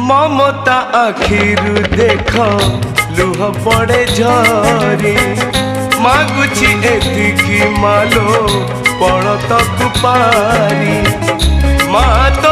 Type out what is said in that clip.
ममता आखिरु देख लुह पड़े झरी मागुची एतिकी मालो पड़तकु पारी मा तो